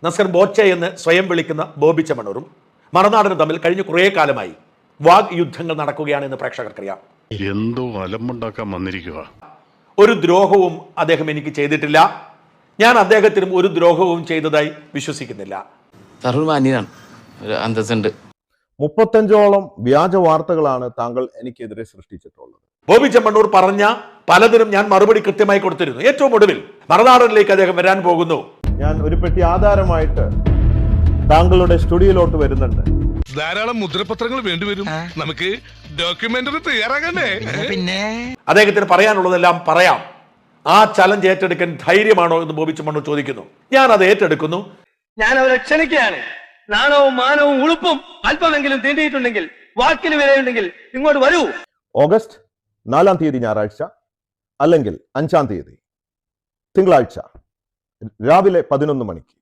നസീർ ബോച്ച എന്ന് സ്വയം വിളിക്കുന്ന ബോബി ചെമ്മണ്ണൂരും മറുനാടനും തമ്മിൽ കഴിഞ്ഞ കുറേ കാലമായി വാഗ് യുദ്ധങ്ങൾ നടക്കുകയാണെന്ന് പ്രേക്ഷകർക്കറിയാം. എന്തോ അലമ്പുണ്ടാക്കാൻ വന്നിരിക്കുക. ഒരു ദ്രോഹവും അദ്ദേഹം എനിക്ക് ചെയ്തിട്ടില്ല. ഞാൻ അദ്ദേഹത്തിനും ഒരു ദ്രോഹവും ചെയ്തതായി വിശ്വസിക്കുന്നില്ല. 35ഓളം വ്യാജ വാർത്തകളാണ് താങ്കൾ എനിക്കെതിരെ സൃഷ്ടിച്ചിട്ടുള്ളത്. ബോബി ചെമ്മണ്ണൂർ പറഞ്ഞ പലതിനും ഞാൻ മറുപടി കൃത്യമായി കൊടുത്തിരുന്നു. ഏറ്റവും ഒടുവിൽ മറുനാടനിലേക്ക് അദ്ദേഹം വരാൻ പോകുന്നു. ഞാൻ ഒരു പെട്ടി ആധാരമായിട്ട് താങ്കളുടെ സ്റ്റുഡിയോയിലോട്ട് വരുന്നുണ്ട്. ധാരാളം മുദ്രപത്രങ്ങൾ വേണ്ടിവരും. നമുക്ക് ഡോക്യുമെന്ററി തയ്യാറാകണ്ടേ? പിന്നെ അദ്ദേഹത്തിന് പറയാനുള്ളതെല്ലാം പറയാം. ആ ചലഞ്ച് ഏറ്റെടുക്കാൻ ധൈര്യമാണോ എന്ന് ബോബി ചെമ്മണ്ണൂർ ചോദിക്കുന്നു. ഞാൻ അത് ഏറ്റെടുക്കുന്നു. ഞാൻ അവരെ ക്ഷണിക്കുകയാണ്. നാണവും മാനവും ഉളുപ്പും അല്പമെങ്കിലും തീണ്ടിയിട്ടുണ്ടെങ്കിൽ, വാക്കിന് വിലയുണ്ടെങ്കിൽ ഇങ്ങോട്ട് വരൂ. ഓഗസ്റ്റ് 4 തീയതി ഞായറാഴ്ച അല്ലെങ്കിൽ 5 തീയതി തിങ്കളാഴ്ച രാവിലെ 11 മണിക്ക്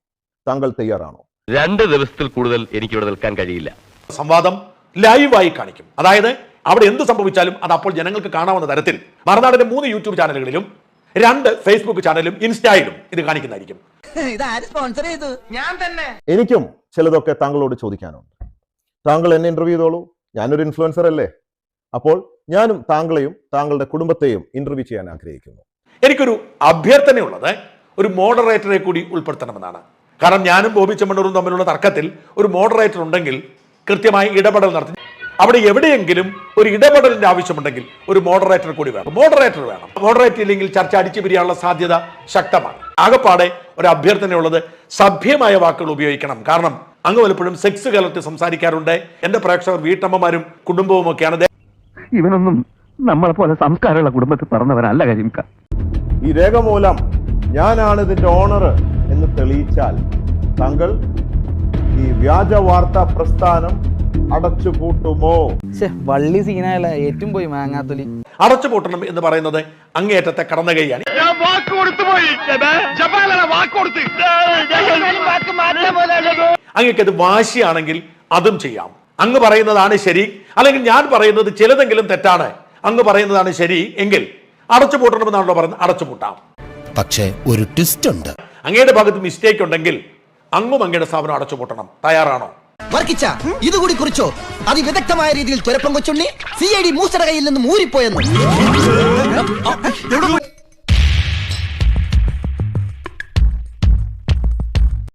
താങ്കൾ തയ്യാറാണോ? 2 ദിവസത്തിൽ കൂടുതൽ എനിക്ക് ഇവിടെ നിൽക്കാൻ കഴിയില്ല. സംവാദം ലൈവായി കാണിക്കും. അതായത് അവിടെ എന്ത് സംഭവിച്ചാലും അത് അപ്പോൾ ജനങ്ങൾക്ക് കാണാവുന്ന തരത്തിൽ മറുനാടിന്റെ 3 യൂട്യൂബ് ചാനലുകളിലും 2 ഫേസ്ബുക്ക് ചാനലും ഇൻസ്റ്റയിലും ഇത് കാണിക്കുന്നതായിരിക്കും. സ്പോൺസർ ചെയ്തു ഞാൻ തന്നെ. എനിക്കും ചിലതൊക്കെ താങ്കളോട് ചോദിക്കാനുണ്ട്. താങ്കൾ എന്നെ ഇന്റർവ്യൂ ചെയ്തോളൂ. ഞാനൊരു ഇൻഫ്ലുവൻസർ അല്ലേ? അപ്പോൾ ഞാനും താങ്കളെയും താങ്കളുടെ കുടുംബത്തെയും ഇന്റർവ്യൂ ചെയ്യാൻ ആഗ്രഹിക്കുന്നു. എനിക്കൊരു അഭ്യർത്ഥനയുള്ളത് ഒരു മോഡറേറ്ററെ കൂടി ഉൾപ്പെടുത്തണമെന്നാണ്. കാരണം ഞാനും ബോബി ചെമ്മണ്ണൂരും തമ്മിലുള്ള തർക്കത്തിൽ ഒരു മോഡറേറ്റർ ഉണ്ടെങ്കിൽ കൃത്യമായി ഇടപെടൽ നടത്തി അവിടെ എവിടെയെങ്കിലും ഒരു ഇടപെടലിന്റെ ആവശ്യമുണ്ടെങ്കിൽ ഒരു മോഡറേറ്റർ കൂടി വേണം. മോഡറേറ്റർ വേണം. മോഡറേറ്റർ ഇല്ലെങ്കിൽ ചർച്ച അടിച്ചു പിരിയാനുള്ള സാധ്യത ശക്തമാണ്. ആകപ്പാടെ ഒരു അഭ്യർത്ഥനയുള്ളത് സഭ്യമായ വാക്കുകൾ ഉപയോഗിക്കണം. കാരണം അങ്ങ് പലപ്പോഴും സെക്സ് കലർത്തി സംസാരിക്കാറുണ്ട്. എന്റെ പ്രേക്ഷകർ വീട്ടമ്മമാരും കുടുംബവും ഒക്കെയാണ്. ഇവനൊന്നും നമ്മളെ പോലെ സംസ്കാരമുള്ള കുടുംബത്തിൽ പറഞ്ഞവരല്ല കരിമിക്ക. ഈ രേഖ മൂലം ഞാനാണ് ഇതിന്റെ ഓണർ എന്ന് തെളിയിച്ചാൽ താങ്കൾ ഈ വ്യാജ വാർത്താ പ്രസ്ഥാനം അടച്ചുപൂട്ടുമോ? വള്ളി സീനായല്ല ഏറ്റവും പോയി മാങ്ങാത്തൊലി. അടച്ചുപൂട്ടണം എന്ന് പറയുന്നത് അങ്ങേയറ്റത്തെ കടന്നുകൈയാണ്. അങ്ങേക്കത് വാശിയാണെങ്കിൽ അതും ചെയ്യാം. അങ്ങ് പറയുന്നതാണ് ശരി, അല്ലെങ്കിൽ ഞാൻ പറയുന്നത് ചിലതെങ്കിലും തെറ്റാണ്, അങ്ങ് പറയുന്നതാണ് ശരി എങ്കിൽ അടച്ചുപൂട്ടണമെന്നാണല്ലോ പറയുന്നത്. അടച്ചുപൂട്ടാം. പക്ഷേ ഒരു ട്വിസ്റ്റ് ഉണ്ട്. അങ്ങയുടെ ഭാഗത്ത് മിസ്റ്റേക്ക് ഉണ്ടെങ്കിൽ അങ്ങും അങ്ങയുടെ സ്ഥാപനം അടച്ചുപൂട്ടണം. തയ്യാറാണോ? ഇതുകൂടി കുറിച്ചോ? അതിവിദഗ്ധമായ രീതിയിൽ തുരപ്പം കൊച്ചുണ്ണി CID മൂസയുടെ കയ്യിൽ നിന്നും ഊരിപ്പോയെന്ന്.